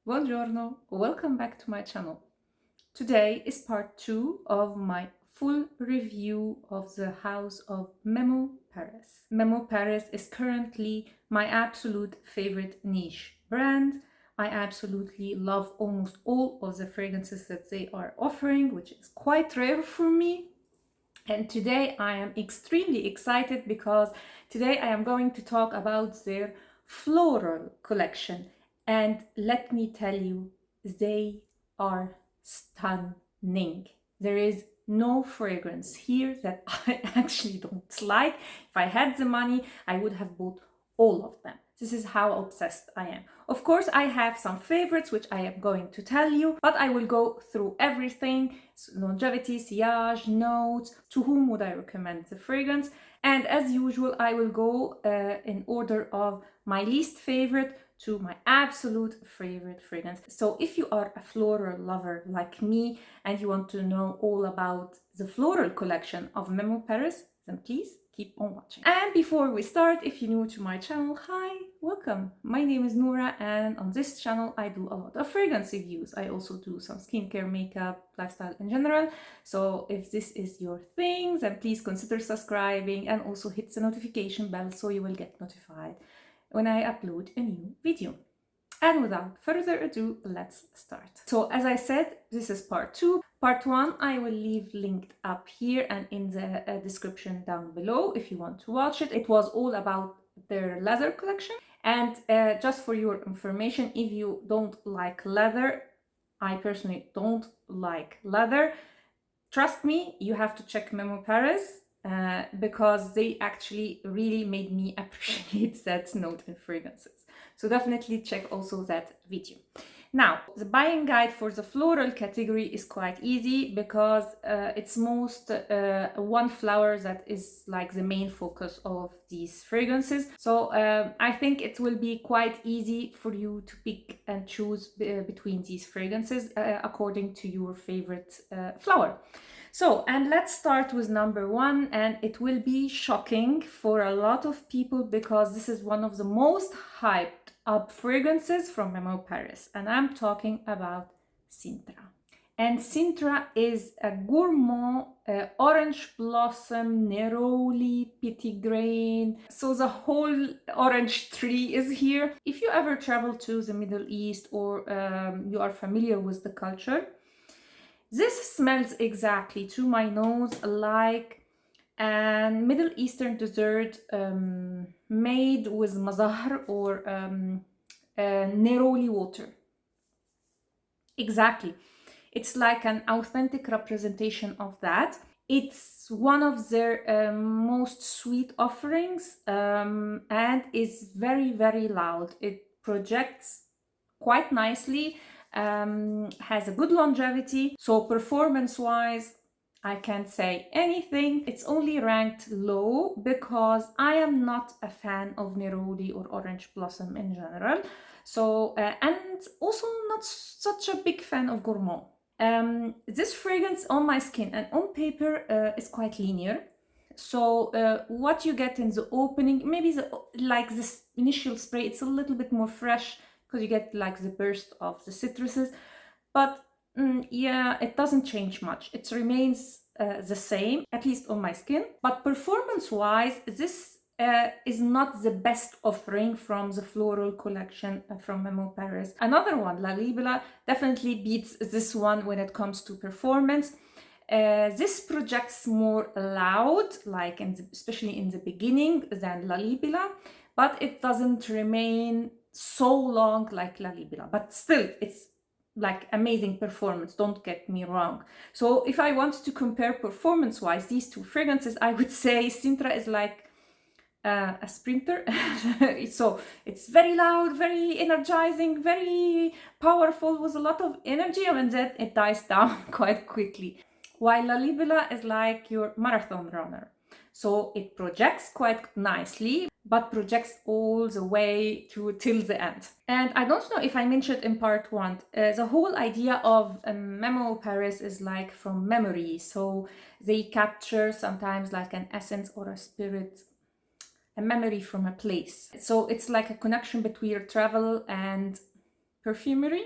Buongiorno, welcome back to my channel. Today is part 2 of my full review of the house of Memo Paris. Memo Paris is currently my absolute favorite niche brand. I absolutely love almost all of the fragrances that they are offering, which is quite rare for me. And today I am extremely excited because today I am going to talk about their floral collection. And let me tell you, they are stunning. There is no fragrance here that I actually don't like. If I had the money, I would have bought all of them. This is how obsessed I am. Of course, I have some favorites, which I am going to tell you, but I will go through everything: longevity, sillage, notes, to whom would I recommend the fragrance. And as usual, I will go in order of my least favorite to my absolute favorite fragrance. So if you are a floral lover like me and you want to know all about the floral collection of Memo Paris, then please keep on watching. And before we start, if you're new to my channel, hi, welcome. My name is Noura, and on this channel I do a lot of fragrance reviews. I also do some skincare, makeup, lifestyle in general. So if this is your thing, then please consider subscribing and also hit the notification bell so you will get notified when I upload a new video. And without further ado, let's start. So as I said, this is part 2. Part 1 I will leave linked up here and in the description down below if you want to watch it. It was all about their leather collection. And just for your information, if you don't like leather, I personally don't like leather, trust me, you have to check Memo Paris. Because they actually really made me appreciate that note in fragrances. So definitely check also that video. Now, the buying guide for the floral category is quite easy because it's most one flower that is like the main focus of these fragrances. So I think it will be quite easy for you to pick and choose between these fragrances according to your favorite flower. So, and let's start with number 1, and it will be shocking for a lot of people because this is one of the most hyped up fragrances from Memo Paris, and I'm talking about Sintra. And Sintra is a gourmand orange blossom, neroli, petitgrain. So the whole orange tree is here. If you ever travel to the Middle East or you are familiar with the culture, this smells exactly to my nose like a Middle Eastern dessert made with mazahar or neroli water. Exactly. It's like an authentic representation of that. It's one of their most sweet offerings and is very, very loud. It projects quite nicely. Has a good longevity. So performance-wise, I can't say anything. It's only ranked low because I am not a fan of neroli or orange blossom in general. So, and also not such a big fan of gourmand. This fragrance on my skin and on paper is quite linear. So what you get in the opening, maybe like this initial spray, it's a little bit more fresh, because you get like the burst of the citruses, but yeah, it doesn't change much. It remains the same, at least on my skin. But performance-wise, this is not the best offering from the floral collection from Memo Paris. Another one, Lalibela, definitely beats this one when it comes to performance. This projects more loud, like especially in the beginning, than Lalibela, but it doesn't remain so long like Lalibela, but still it's like amazing performance, don't get me wrong. So if I want to compare performance wise these two fragrances, I would say Sintra is like a sprinter. So it's very loud, very energizing, very powerful, with a lot of energy, and then it dies down quite quickly, while Lalibela is like your marathon runner. So it projects quite nicely, but projects all the way till the end. And I don't know if I mentioned in part 1, the whole idea of Memo Paris is like from memory. So they capture sometimes like an essence or a spirit, a memory from a place. So it's like a connection between travel and Perfumery,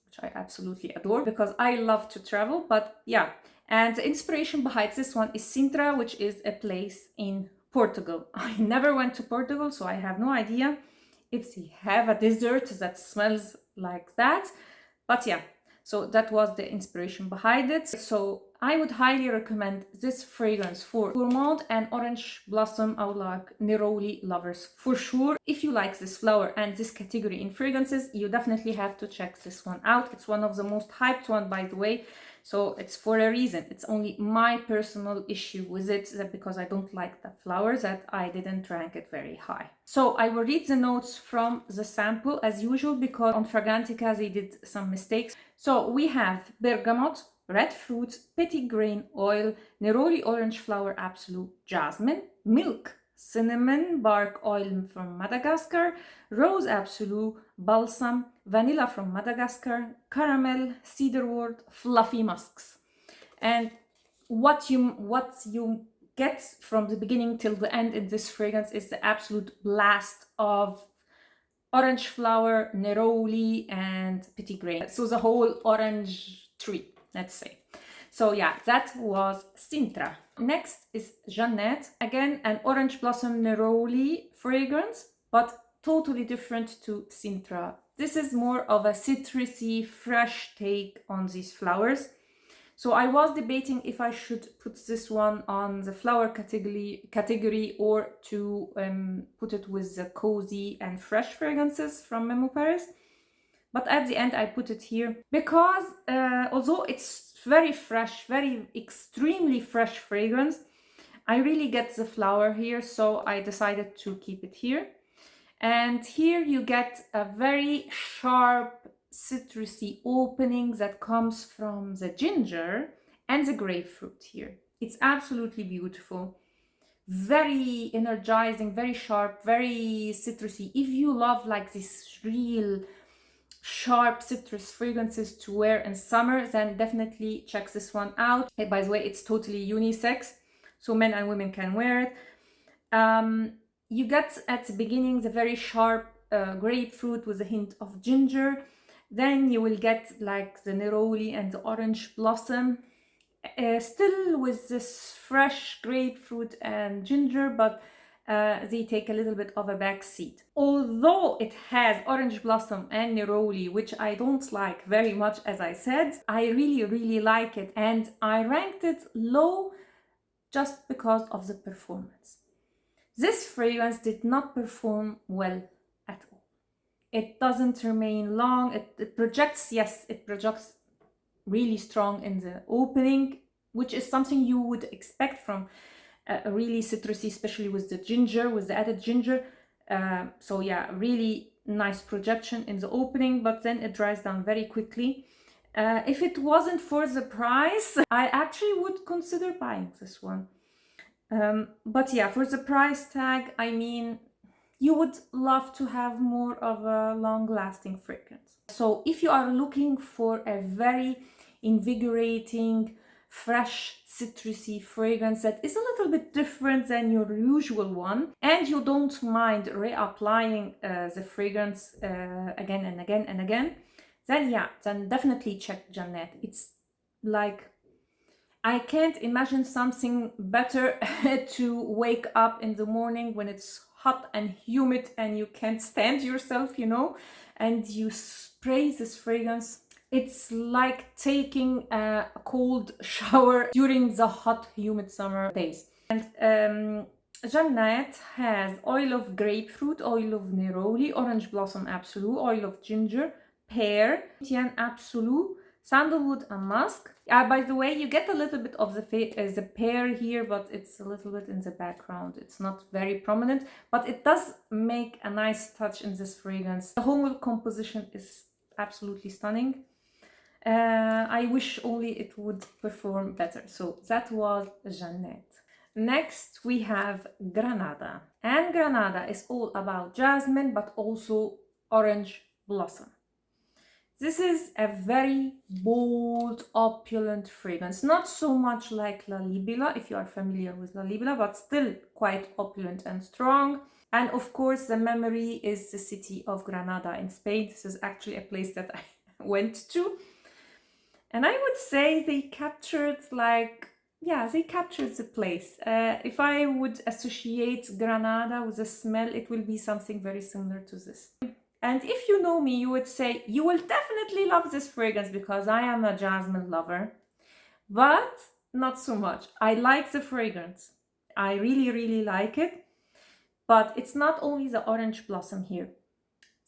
which I absolutely adore because I love to travel. But yeah, and the inspiration behind this one is Sintra, which is a place in Portugal. I never went to Portugal, so I have no idea if they have a dessert that smells like that. But yeah, so that was the inspiration behind it. So I would highly recommend this fragrance for gourmand and orange blossom. I would like neroli lovers for sure. If you like this flower and this category in fragrances, you definitely have to check this one out. It's one of the most hyped one, by the way. So it's for a reason. It's only my personal issue with it, that because I don't like the flowers, that I didn't rank it very high. So I will read the notes from the sample as usual, because on Fragrantica they did some mistakes. So we have bergamot, red fruit, petit grain oil, neroli orange flower absolute, jasmine, milk, cinnamon bark oil from Madagascar, rose absolute, balsam, vanilla from Madagascar, caramel, cedarwood, fluffy musks. And what you get from the beginning till the end in this fragrance is the absolute blast of orange flower, neroli, and petit grain. So the whole orange tree, let's say. So yeah, that was Sintra. Next is Jannat. Again, an orange blossom neroli fragrance, but totally different to Sintra. This is more of a citrusy, fresh take on these flowers. So I was debating if I should put this one on the flower category or to put it with the cozy and fresh fragrances from Memo Paris. But at the end I put it here because although it's very fresh, very extremely fresh fragrance, I really get the flower here, so I decided to keep it here. And here you get a very sharp citrusy opening that comes from the ginger and the grapefruit here. It's absolutely beautiful, very energizing, very sharp, very citrusy. If you love like this real sharp citrus fragrances to wear in summer, then definitely check this one out. By the way, it's totally unisex, so men and women can wear it. You get at the beginning the very sharp grapefruit with a hint of ginger. Then you will get like the neroli and the orange blossom, still with this fresh grapefruit and ginger, but they take a little bit of a back seat. Although it has orange blossom and neroli, which I don't like very much, as I said, I really like it, and I ranked it low just because of the performance. This fragrance did not perform well at all. It doesn't remain long. It projects, yes, it projects really strong in the opening, which is something you would expect from a really citrusy, especially with the ginger, with the added ginger. So yeah, really nice projection in the opening, but then it dries down very quickly. If it wasn't for the price, I actually would consider buying this one. But yeah, for the price tag, I mean, you would love to have more of a long-lasting fragrance. So if you are looking for a very invigorating, fresh, citrusy fragrance that is a little bit different than your usual one, and you don't mind reapplying the fragrance again and again and again, then yeah, then definitely check Jannat. It's like, I can't imagine something better to wake up in the morning when it's hot and humid and you can't stand yourself, you know, and you spray this fragrance. It's like taking a cold shower during the hot, humid summer days. And Jannat has oil of grapefruit, oil of neroli, orange blossom absolute, oil of ginger, pear, Tian absolute, sandalwood and musk. By the way, you get a little bit of the pear here, but it's a little bit in the background. It's not very prominent, but it does make a nice touch in this fragrance. The whole composition is absolutely stunning. I wish only it would perform better. So that was Jannat. Next, we have Granada. And Granada is all about jasmine, but also orange blossom. This is a very bold, opulent fragrance. Not so much like Lalibela, if you are familiar with Lalibela, but still quite opulent and strong. And of course, the memory is the city of Granada in Spain. This is actually a place that I went to. And I would say they captured they captured the place. If I would associate Granada with a smell, it will be something very similar to this. And if you know me, you would say, you will definitely love this fragrance because I am a jasmine lover. But not so much. I like the fragrance. I really, really like it. But it's not only the orange blossom here.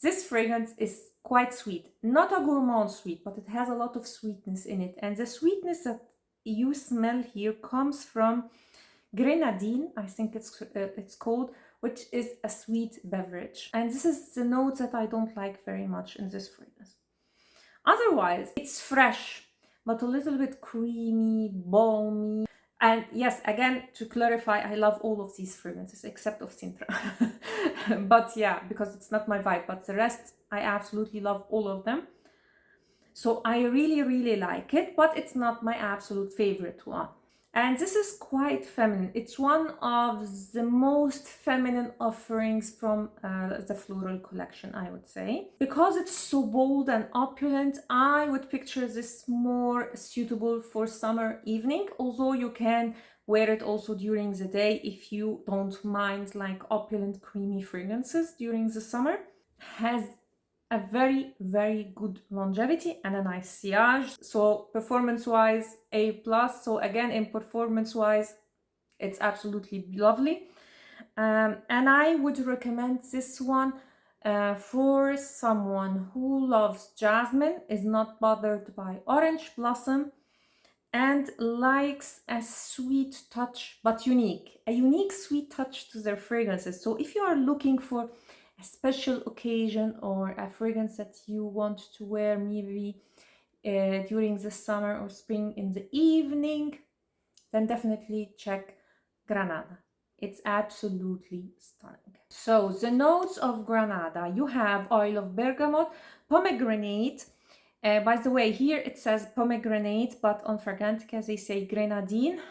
This fragrance is quite sweet. Not a gourmand sweet, but it has a lot of sweetness in it. And the sweetness that you smell here comes from grenadine, I think it's called, which is a sweet beverage. And this is the note that I don't like very much in this fragrance. Otherwise, it's fresh, but a little bit creamy, balmy. And yes, again, to clarify, I love all of these fragrances except of Sintra. But yeah, because it's not my vibe, but the rest, I absolutely love all of them. So I really, really like it, but it's not my absolute favorite one. And this is quite feminine. It's one of the most feminine offerings from the floral collection, I would say. Because it's so bold and opulent, I would picture this more suitable for summer evening, although you can wear it also during the day if you don't mind like opulent creamy fragrances during the summer. Has a very, very good longevity and a nice sillage. So performance-wise, A+. So again, in performance-wise, it's absolutely lovely. And I would recommend this one for someone who loves jasmine, is not bothered by orange blossom, and likes a sweet touch, but unique. A unique sweet touch to their fragrances. So if you are looking for a special occasion or a fragrance that you want to wear maybe during the summer or spring in the evening, then definitely check Granada. It's absolutely stunning. So the notes of Granada, you have oil of bergamot, pomegranate. By the way, here it says pomegranate, but on Fragrantica they say grenadine.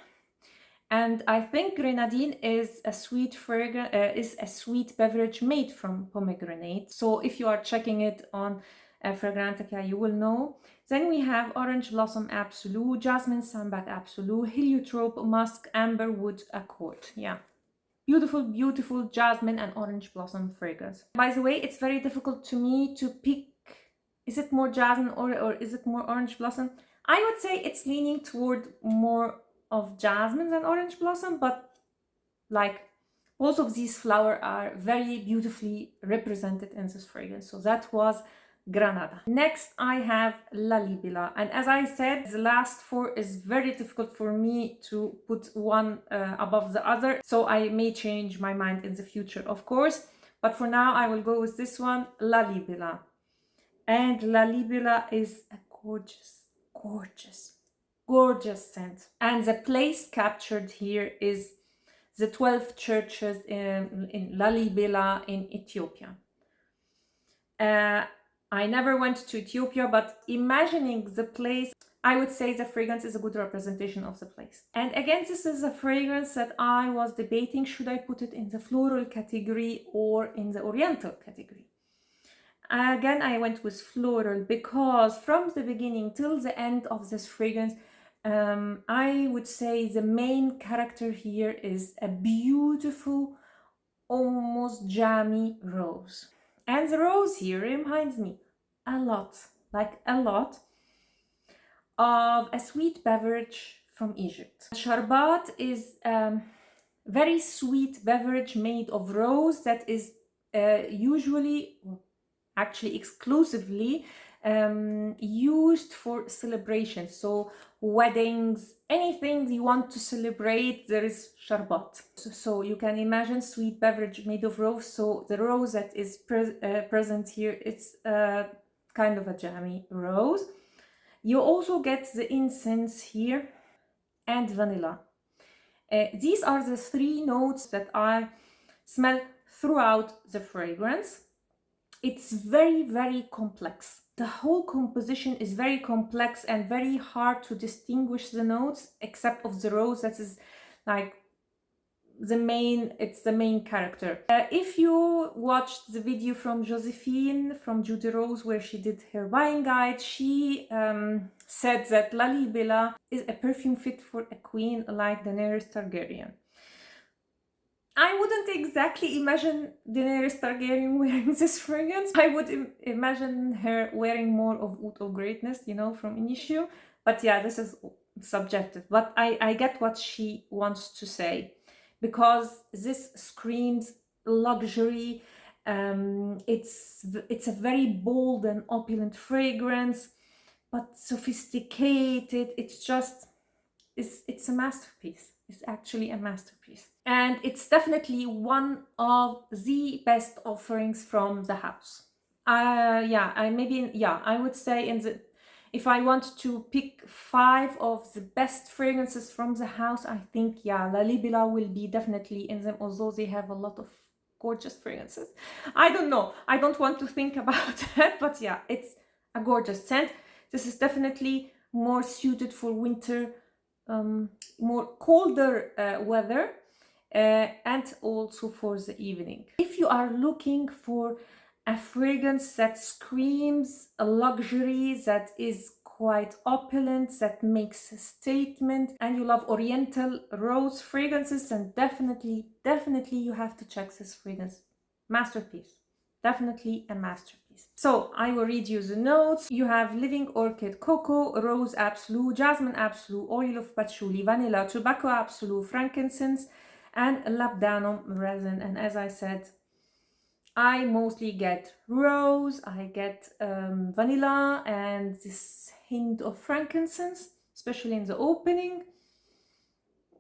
And I think grenadine is a sweet beverage made from pomegranate. So if you are checking it on Fragrantica, you will know. Then we have orange blossom absolute, jasmine sambac absolute, heliotrope, musk, amber wood accord. Yeah. Beautiful, beautiful jasmine and orange blossom fragrance. By the way, it's very difficult to me to pick, is it more jasmine or is it more orange blossom? I would say it's leaning toward more of jasmine than orange blossom, but like both of these flowers are very beautifully represented in this fragrance. So that was Granada. Next I have Lalibela, and as I said, the last four is very difficult for me to put one above the other, so I may change my mind in the future, of course, but for now I will go with this one, Lalibela. And Lalibela is a gorgeous, gorgeous, gorgeous scent. And the place captured here is the 12 churches in Lalibela in Ethiopia. I never went to Ethiopia, but imagining the place, I would say the fragrance is a good representation of the place. And again, this is a fragrance that I was debating, should I put it in the floral category or in the oriental category? Again, I went with floral because from the beginning till the end of this fragrance, I would say the main character here is a beautiful, almost jammy rose. And the rose here reminds me a lot, like a lot, of a sweet beverage from Egypt. Sharbat is a very sweet beverage made of rose that is usually, actually exclusively, used for celebrations. So weddings, anything you want to celebrate, there is sharbat. So you can imagine sweet beverage made of rose. So the rose that is present here, it's kind of a jammy rose. You also get the incense here and vanilla. These are the three notes that I smell throughout the fragrance. It's very, very complex. The whole composition is very complex and very hard to distinguish the notes, except of the rose that is like it's the main character. If you watched the video from Josephine from Jude Rose where she did her buying guide, she said that Lalibela is a perfume fit for a queen like Daenerys Targaryen. I wouldn't exactly imagine Daenerys Targaryen wearing this fragrance. I would imagine her wearing more of Oud of Greatness, you know, from Initio. But yeah, this is subjective. But I get what she wants to say, because this screams luxury. It's a very bold and opulent fragrance, but sophisticated. It's a masterpiece. It's actually a masterpiece. And it's definitely one of the best offerings from the house. I would say if I want to pick 5 of the best fragrances from the house, I think, Lalibela will be definitely in them, although they have a lot of gorgeous fragrances. I don't know. I don't want to think about that, but yeah, it's a gorgeous scent. This is definitely more suited for winter, more colder weather, and also for the evening. If you are looking for a fragrance that screams a luxury, that is quite opulent, that makes a statement, and you love oriental rose fragrances, then definitely you have to check this fragrance. Masterpiece. Definitely a masterpiece. So I will read you the notes. You have living orchid, cocoa, rose absolute, jasmine absolute, oil of patchouli, vanilla, tobacco absolute, frankincense, and labdanum resin. And as I said, I mostly get rose, I get vanilla, and this hint of frankincense, especially in the opening.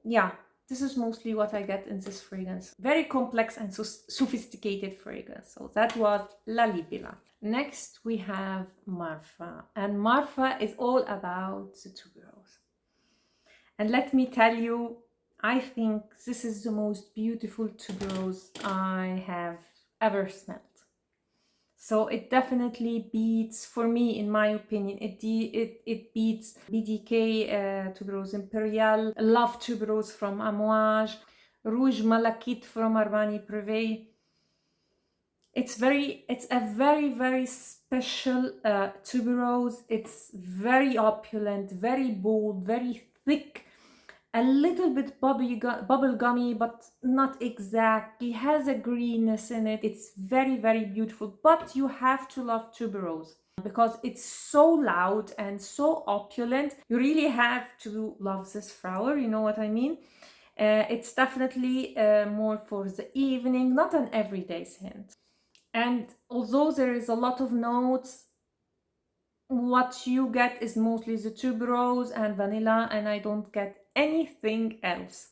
Yeah, this is mostly what I get in this fragrance. Very complex and sophisticated fragrance. So that was Lalibela. Next we have Marfa. And Marfa is all about the tuberose. And let me tell you, I think this is the most beautiful tuberose I have ever smelled. So it definitely beats, for me, in my opinion, it beats BDK Tuberose Imperial, Love Tuberose from Amouage, Rouge Malachite from Armani Privé. It's a very, very special tuberose. It's very opulent, very bold, very thick, a little bit bubble gummy, but not exactly. Has a greenness in it. It's very, very beautiful. But you have to love tuberose because it's so loud and so opulent. You really have to love this flower. You know what I mean? It's definitely more for the evening, not an everyday scent. And although there is a lot of notes, what you get is mostly the tuberose and vanilla, and I don't get anything else.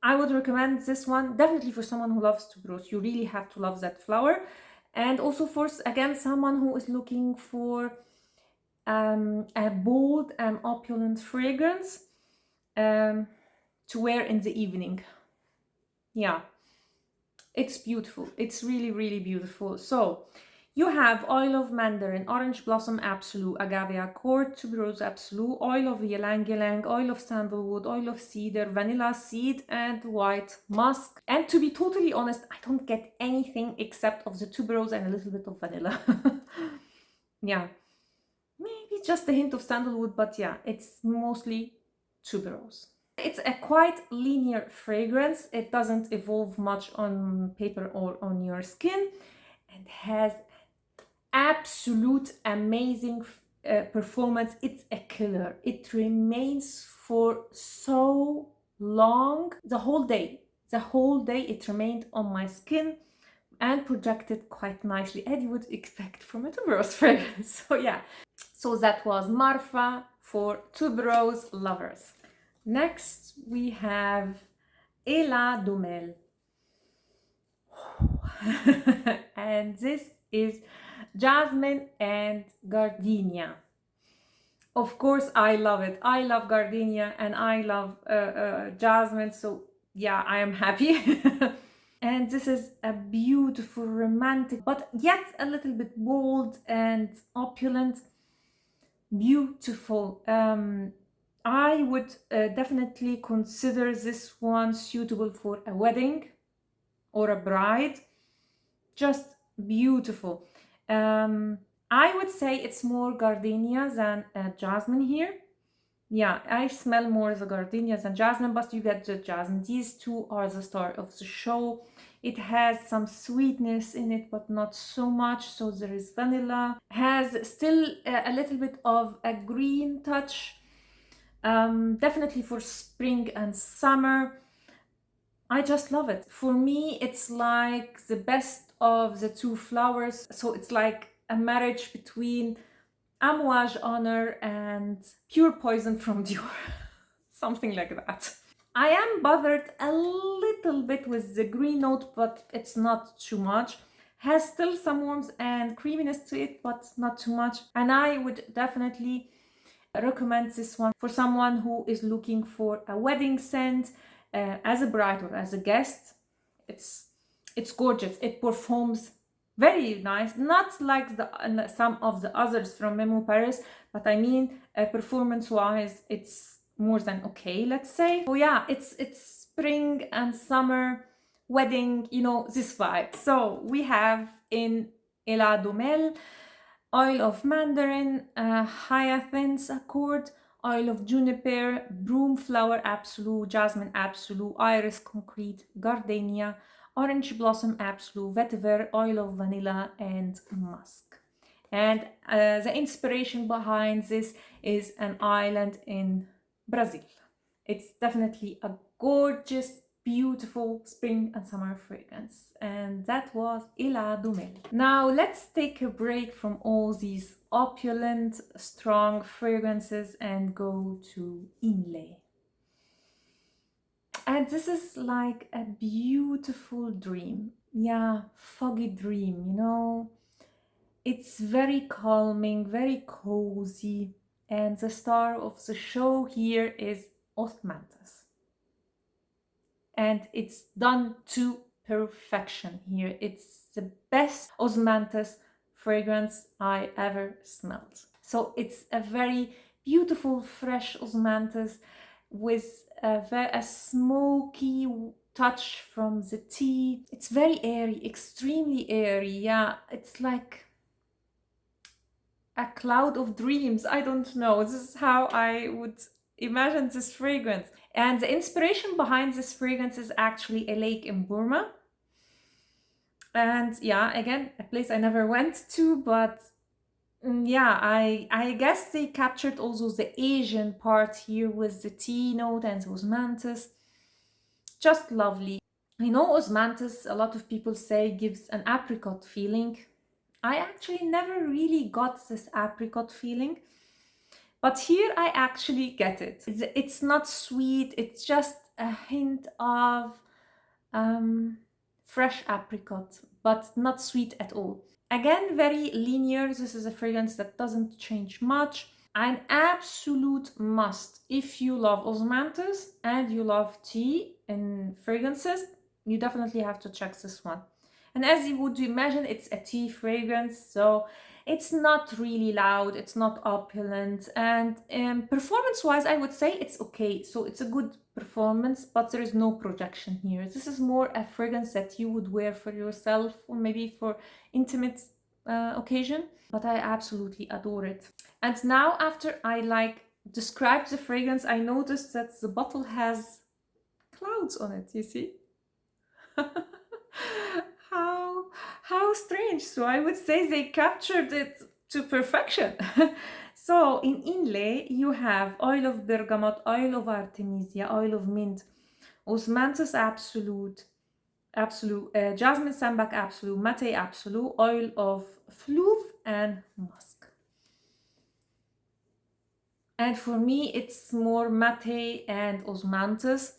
I would recommend this one definitely for someone who loves tuberose. You really have to love that flower. And also for, again, someone who is looking for a bold and opulent fragrance to wear in the evening. Yeah, it's beautiful. It's really, really beautiful. So you have oil of mandarin, orange blossom absolute, agave accord, tuberose absolute, oil of ylang ylang, oil of sandalwood, oil of cedar, vanilla seed, and white musk. And to be totally honest, I don't get anything except of the tuberose and a little bit of vanilla. Yeah, maybe just a hint of sandalwood, but yeah, it's mostly tuberose. It's a quite linear fragrance. It doesn't evolve much on paper or on your skin, and has absolute amazing performance. It's a killer. It remains for so long. The whole day it remained on my skin and projected quite nicely, as you would expect from a tuberose fragrance. So yeah, so that was Marfa for tuberose lovers. Next we have Ilha Do Mel. And this is jasmine and gardenia. Of course, I love it. I love gardenia and I love jasmine, so yeah, I am happy. And this is a beautiful, romantic, but yet a little bit bold and opulent. Beautiful. I would definitely consider this one suitable for a wedding or a bride. Just beautiful. I would say it's more gardenia than jasmine here. Yeah, I smell more the gardenia than jasmine, but you get the jasmine. These two are the star of the show. It has some sweetness in it, but not so much. So there is vanilla. Has still a little bit of a green touch. Definitely for spring and summer. I just love it. For me, it's like the best of the two flowers. So it's like a marriage between Amouage Honor and Pure Poison from Dior. Something like that. I am bothered a little bit with the green note, but it's not too much. Has still some warmth and creaminess to it, but not too much. And I would definitely recommend this one for someone who is looking for a wedding scent as a bride or as a guest. It's gorgeous. It performs very nice, not like some of the others from Memo Paris, but I mean performance wise it's more than okay, let's say. So yeah, it's spring and summer wedding, you know, this vibe. So we have in Ilha Do Mel oil of mandarin, hyacinth accord, oil of juniper, broom flower absolute, jasmine absolute, iris concrete, gardenia, orange blossom absolute, vetiver, oil of vanilla, and musk. And the inspiration behind this is an island in Brazil. It's definitely a gorgeous, beautiful spring and summer fragrance. And that was Ilha Do Mel. Now let's take a break from all these opulent, strong fragrances and go to Inle. And this is like a beautiful dream. Yeah, foggy dream, you know. It's very calming, very cozy. And the star of the show here is Osmanthus. And it's done to perfection here. It's the best osmanthus fragrance I ever smelled. So it's a very beautiful, fresh osmanthus with a smoky touch from the tea. It's very airy, extremely airy. Yeah, it's like a cloud of dreams. I don't know. This is how I would imagine this fragrance. And the inspiration behind this fragrance is actually a lake in Burma. And yeah, again, a place I never went to, but yeah, I guess they captured also the Asian part here with the tea note and the osmanthus. Just lovely. I know osmanthus, a lot of people say, gives an apricot feeling. I actually never really got this apricot feeling. But here I actually get it. It's not sweet, it's just a hint of fresh apricot, but not sweet at all. Again, very linear. This is a fragrance that doesn't change much. An absolute must if you love osmanthus and you love tea and fragrances, you definitely have to check this one. And as you would imagine, it's a tea fragrance, so it's not really loud, it's not opulent, and performance-wise, I would say it's okay. So it's a good performance, but there is no projection here. This is more a fragrance that you would wear for yourself or maybe for intimate occasion, but I absolutely adore it. And now after I describe the fragrance, I noticed that the bottle has clouds on it, you see? How strange. So I would say they captured it to perfection. So in Inle you have oil of bergamot, oil of artemisia, oil of mint, osmanthus absolute, jasmine sambac absolute, mate absolute, oil of fleuve, and musk. And for me it's more mate and osmanthus.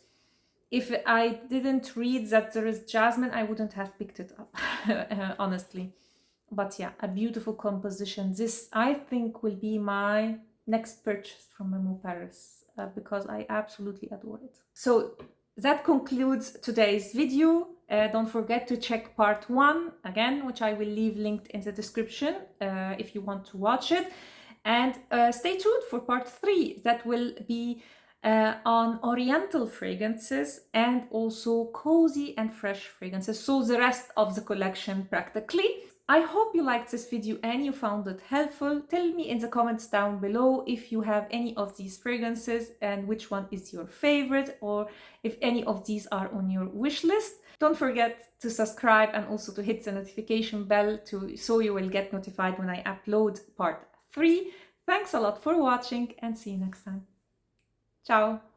If I didn't read that there is jasmine, I wouldn't have picked it up, honestly. But yeah, a beautiful composition. This, I think, will be my next purchase from Memo Paris because I absolutely adore it. So that concludes today's video. Don't forget to check part 1 again, which I will leave linked in the description if you want to watch it. And stay tuned for part 3 that will be on oriental fragrances and also cozy and fresh fragrances. So the rest of the collection practically. I hope you liked this video and you found it helpful. Tell me in the comments down below if you have any of these fragrances and which one is your favorite, or if any of these are on your wish list. Don't forget to subscribe and also to hit the notification bell so you will get notified when I upload part 3. Thanks a lot for watching and see you next time. Ciao!